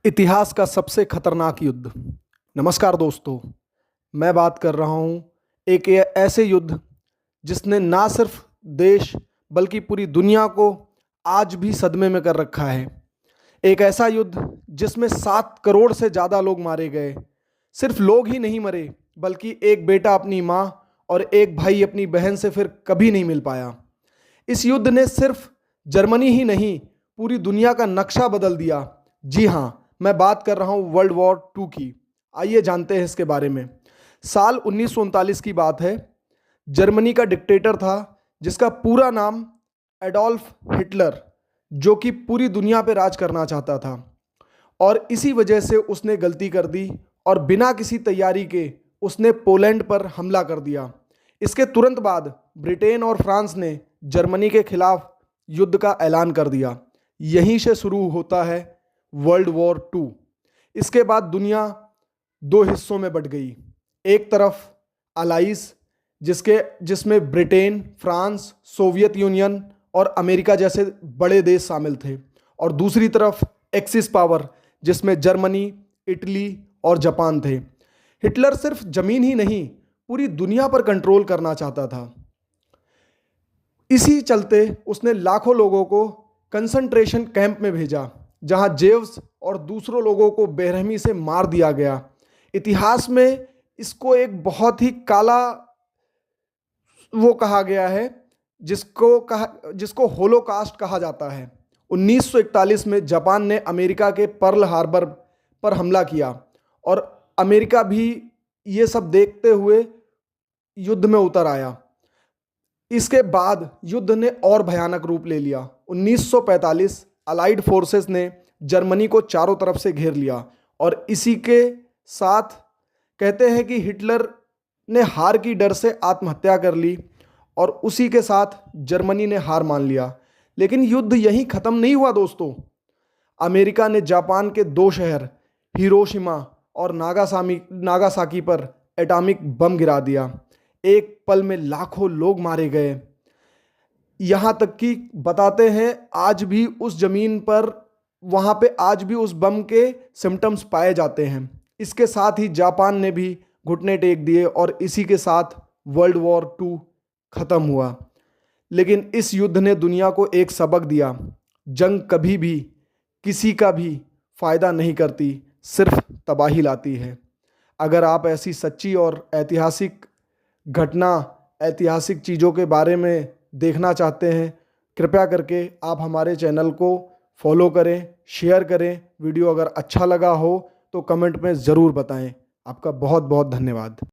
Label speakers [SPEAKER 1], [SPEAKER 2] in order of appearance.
[SPEAKER 1] इतिहास का सबसे खतरनाक युद्ध। नमस्कार दोस्तों, मैं बात कर रहा हूं एक ऐसे युद्ध जिसने ना सिर्फ देश बल्कि पूरी दुनिया को आज भी सदमे में कर रखा है। एक ऐसा युद्ध जिसमें 7 करोड़ से ज़्यादा लोग मारे गए। सिर्फ लोग ही नहीं मरे बल्कि एक बेटा अपनी माँ और एक भाई अपनी बहन से फिर कभी नहीं मिल पाया। इस युद्ध ने सिर्फ जर्मनी ही नहीं पूरी दुनिया का नक्शा बदल दिया। जी हाँ, मैं बात कर रहा हूँ वर्ल्ड वॉर टू की। आइए जानते हैं इसके बारे में। साल 1939 की बात है। जर्मनी का डिक्टेटर था जिसका पूरा नाम एडोल्फ हिटलर, जो कि पूरी दुनिया पे राज करना चाहता था। और इसी वजह से उसने गलती कर दी और बिना किसी तैयारी के उसने पोलैंड पर हमला कर दिया। इसके तुरंत बाद ब्रिटेन और फ्रांस ने जर्मनी के खिलाफ युद्ध का ऐलान कर दिया। यहीं से शुरू होता है वर्ल्ड वॉर टू। इसके बाद दुनिया दो हिस्सों में बट गई। एक तरफ अलाइज जिसमें ब्रिटेन, फ्रांस, सोवियत यूनियन और अमेरिका जैसे बड़े देश शामिल थे, और दूसरी तरफ एक्सिस पावर जिसमें जर्मनी, इटली और जापान थे। हिटलर सिर्फ जमीन ही नहीं पूरी दुनिया पर कंट्रोल करना चाहता था। इसी चलते उसने लाखों लोगों को कंसंट्रेशन कैंप में भेजा जहां जेव्स और दूसरों लोगों को बेरहमी से मार दिया गया। इतिहास में इसको एक बहुत ही काला वो कहा गया है जिसको होलोकास्ट कहा जाता है। 1941 में जापान ने अमेरिका के पर्ल हार्बर पर हमला किया और अमेरिका भी ये सब देखते हुए युद्ध में उतर आया। इसके बाद युद्ध ने और भयानक रूप ले लिया। 1945 अलाइड फोर्सेस ने जर्मनी को चारों तरफ से घेर लिया और इसी के साथ कहते हैं कि हिटलर ने हार की डर से आत्महत्या कर ली और उसी के साथ जर्मनी ने हार मान लिया। लेकिन युद्ध यहीं ख़त्म नहीं हुआ दोस्तों। अमेरिका ने जापान के 2 शहर हिरोशिमा और नागासाकी पर एटॉमिक बम गिरा दिया। एक पल में लाखों लोग मारे गए। यहाँ तक कि बताते हैं आज भी उस ज़मीन पर वहाँ पे आज भी उस बम के सिम्टम्स पाए जाते हैं। इसके साथ ही जापान ने भी घुटने टेक दिए और इसी के साथ वर्ल्ड वॉर टू ख़त्म हुआ। लेकिन इस युद्ध ने दुनिया को एक सबक दिया। जंग कभी भी किसी का भी फ़ायदा नहीं करती, सिर्फ तबाही लाती है। अगर आप ऐसी सच्ची और ऐतिहासिक घटना, ऐतिहासिक चीज़ों के बारे में देखना चाहते हैं, कृपया करके आप हमारे चैनल को फॉलो करें, शेयर करें। वीडियो अगर अच्छा लगा हो तो कमेंट में ज़रूर बताएं। आपका बहुत बहुत धन्यवाद।